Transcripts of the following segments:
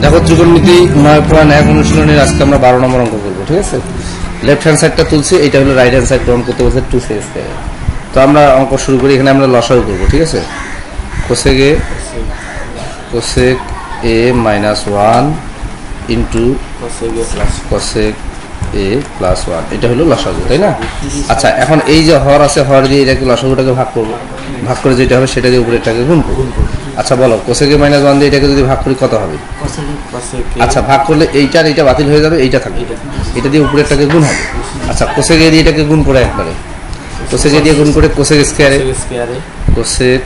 দেখো ত্রিকোণমিতি 9.1 অনুশীলনের আজকে আমরা 12 নম্বর অঙ্ক করব। ঠিক আছে, লেফট হ্যান্ড সাইডটা তুলছি, এটা হলো রাইট হ্যান্ড সাইড প্রমাণ করতে বলছে 2c স্কয়ার। তো আমরা অঙ্ক শুরু করি। এখানে আমরা লসাগু করব। ঠিক আছে, cosec a minus 1 into cosec a plus 1, এটা হলো লসাগু, তাই না? আচ্ছা, এখন এই যে হর আছে, হর দিয়ে এটাকে লসাগুটাকে ভাগ করব, ভাগ করে যেটা হবে সেটা দিয়ে উপরেরটাকে গুণ করব। আচ্ছা বলো, কোসেক a minus 1 দিয়ে এটাকে যদি ভাগ করি কত হবে? আচ্ছা, ভাগ করলে এইটা আর এইটা বাতিল হয়ে যাবে, এইটা থাকবে, এটা দিয়ে উপরেরটাকে গুণ হবে। আচ্ছা, কোসেক a দিয়ে এটাকে গুণ করে একবারে, কোসেক a দিয়ে গুণ করে কোসেক স্কয়ারে, কোসেক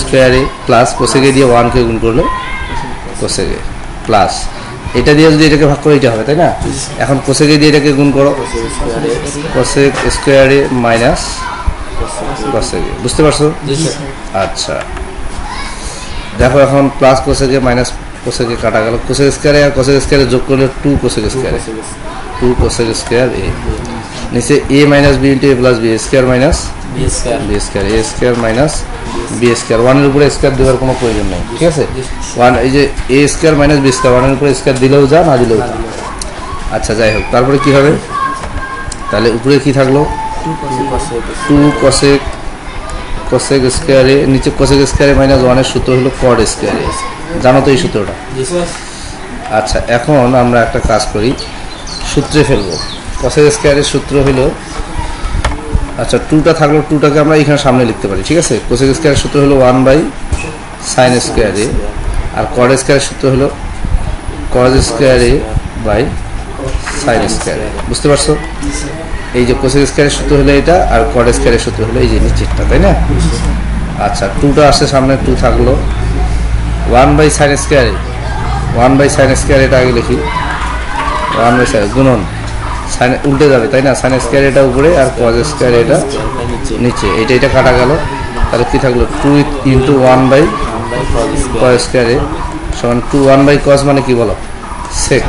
স্কয়ারে প্লাস কোসেক a দিয়ে 1 কে গুণ করলে কোসেক a প্লাস এটা দিয়ে যদি এটাকে ভাগ করে এটা হবে, তাই না? এখন কোসেক a দিয়ে এটাকে গুণ করো, কোসেক স্কয়ারে মাইনাস কোসেক a, বুঝতে পারছো? আচ্ছা দেখো, এখন plus cosec a minus cosec a কাটা গেল, কোসেক স্কয়ারে আর কোসেক স্কয়ারে যোগ করলে 2 কোসেক স্কয়ারে, 2 কোসেক স্কয়ার a, নিচে a minus b into a plus b square minus b square, a square minus b square, 1 এর উপরে স্কয়ার দেওয়ার কোনো প্রয়োজন নেই। ঠিক আছে, 1 এই যে a square minus b square, 1 এর উপরে স্কয়ার দিলেও যা, না দিলেও যা। আচ্ছা যাই হোক, তারপরে কি হবে? তাহলে উপরে কি থাকলো? 2 কোসেক স্কয়ারে, নিচে কোসেক স্কয়ারে মাইনাস 1 এর সূত্র হলো কট স্কয়ারে, জানো তো এই সূত্রটা? আচ্ছা, এখন আমরা একটা কাজ করি, সূত্রে ফেলবো। কোসেক স্কয়ারের সূত্র হলো, আচ্ছা 2টা থাকলো, 2টাকে আমরা এখানে সামনে লিখতে পারি। ঠিক আছে, কোসেক স্কয়ারের সূত্র হলো 1 বাই সাইন স্কয়ারে, আর কট স্কয়ারের সূত্র হলো কস স্কয়ারে বাই সাইন স্কয়ারে, বুঝতে পারছো? এই যে কোসেক স্কয়ারের সূত্র হলো এটা, আর কট স্কয়ারের সূত্র হলো এই যে নিচেরটা, তাই না? আচ্ছা, 2টা আসছে সামনে, 2 থাকলো, 1 বাই সাইন স্কয়ারে, 1 বাই সাইন স্কয়ার, এটা আগে লিখি, 1 বাই সাইন গুণন সাইন উল্টে যাবে, তাই না? সাইন স্কয়ার এটা উপরে আর কস স্কয়ার এটা নিচে, এটা কাটা গেল, তাহলে কি থাকলো? 2 ইন্টু 1 বাই কস স্কয়ারে সমান 2, 1 বাই কস মানে কি বলো? সেক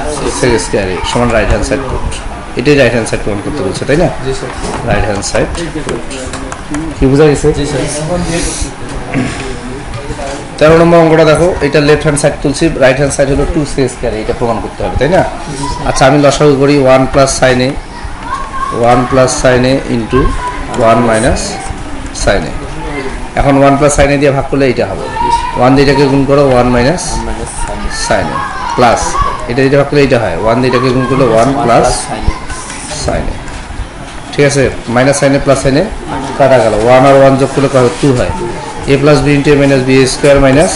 স্কয়ারে সমান রাইট হ্যান্ড সাইড রুট। এটাই রাইট হ্যান্ড সাইড প্রমাণ করতে বলছে, তাই না? রাইট হ্যান্ড সাইড রুট, কি বোঝা গেছে? 13 নম্বর অঙ্কটা দেখো, এটা লেফট হ্যান্ড সাইড তুলছি, রাইট হ্যান্ড সাইড হলো 2c স্কয়ার, এটা প্রমাণ করতে হবে, তাই না? আচ্ছা, আমি লসাগু করি, 1 plus sign a into 1 minus sign a। এখন 1 প্লাস সাইন a দিয়ে ভাগ করলে এইটা হবে, 1 দিয়ে এটাকে গুণ করো 1 মাইনাস সাইন a প্লাস এটা দিয়ে ভাগ করলে এইটা হয়, 1 দিয়ে এটাকে গুণ করলে 1 প্লাস সাইন a। ঠিক আছে, minus sign a plus sign a কাটা গেল, 1 আর 1 যোগ করলে 2 হয়, a plus b into a minus b square minus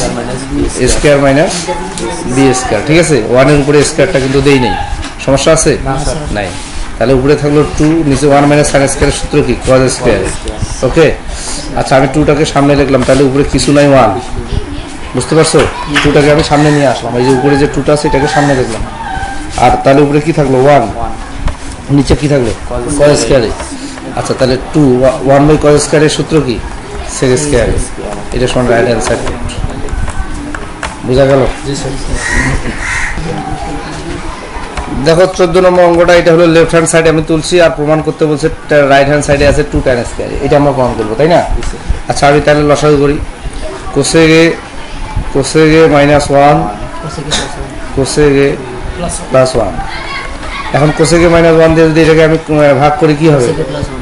a square minus b square. ঠিক আছে, 1 এর উপরে স্কয়ারটা কিন্তু দেই নেই, সমস্যা আছে? নাই। তাহলে উপরে থাকলো 2, নিচে 1 মাইনাস সাইন স্কয়ারের সূত্র কি? কস স্কয়ার। ওকে, আচ্ছা আমি 2টাকে সামনে লিখলাম, তাহলে উপরে কিছু নাই 1, বুঝতে পারছো? 2টাকে আমি সামনে নিয়ে আসলাম, এই যে উপরে যে 2টা আছে এটাকে সামনে লিখলাম, আর তাহলে উপরে কি থাকলো? 1, নিচে কি থাকলো? কস স্কয়ারে। আচ্ছা, তাহলে 1 বাই কস স্কয়ারের সূত্র কি? সেক স্কয়ার, এটা সমান রাইট হ্যান্ড সাইড রুট, বুঝা গেল? দেখো 14 নম্বর অঙ্কটা, এটা হলো লেফট হ্যান্ড সাইডে আমি তুলছি, আর প্রমাণ করতে বলছে রাইট হ্যান্ড সাইডে আছে 2 tan স্কয়ার, এটা আমরা প্রমাণ করবো, তাই না? আচ্ছা, আমি তাহলে লসাগু করি, cosec a minus 1 cosec a plus 1। এখন কোসেক a মাইনাস 1 দিয়ে যদি এটাকে আমি ভাগ করি কি হবে?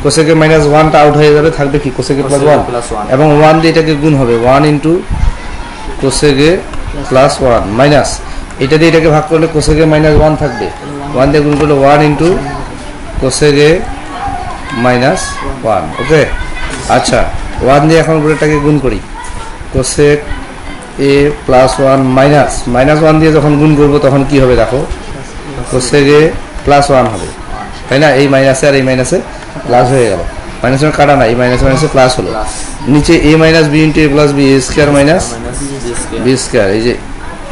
কোসেক a মাইনাস 1টা আউট হয়ে যাবে, থাকবে কি? কোসেক a প্লাস 1, এবং 1 দিয়ে এটাকে গুণ হবে, 1 into cosec a plus 1 minus এটা দিয়ে এটাকে ভাগ করলে কোসেক a মাইনাস 1 থাকবে, 1 দিয়ে গুণ করলে 1 ইন্টু কোসেক a মাইনাস 1। ওকে, আচ্ছা 1 দিয়ে এখন উপরেটাকে গুণ করি, কোসেক a প্লাস 1 মাইনাস 1 দিয়ে যখন গুণ করবো তখন কি হবে? দেখো, কোসেক a প্লাস 1 হবে, তাই না? এই মাইনাসে আর এই মাইনাসে প্লাস হয়ে গেল, মাইনাসে কাটা না, এই মাইনাসে প্লাস হলো, নিচে a minus b into a plus b square minus b square, এই যে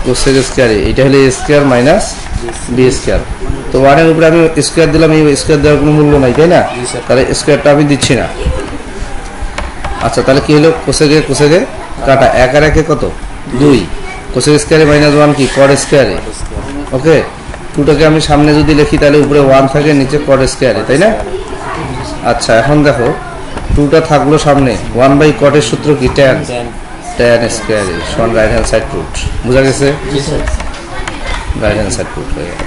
কোসেক স্কয়ারে, এটা হলো a square minus b square. তো 1 এর উপরে আমি স্কয়ার দিলাম, এই স্কয়ার দেওয়ার কোনো মূল্য নাই, তাই না? তাহলে স্কয়ারটা আমি দিচ্ছি না। আচ্ছা, তাহলে কি হলো? কোসেক a কাটা, 1 আর 1 কত? 2, কোসেক স্কয়ারে মাইনাস 1 কি? কট স্কয়ারে। ওকে, 2টাকে আমি সামনে যদি লিখি তাহলে উপরে 1 থাকে, নিচে কট স্কয়ারে, তাই না? আচ্ছা, এখন দেখো 2টা থাকলো সামনে, 1 বাই কটের সূত্র কি? tan স্কয়ার সমান রাইট হ্যান্ড সাইড রুট, বুঝা গেছে? রাইট হ্যান্ড সাইড পুট হয়ে গেল।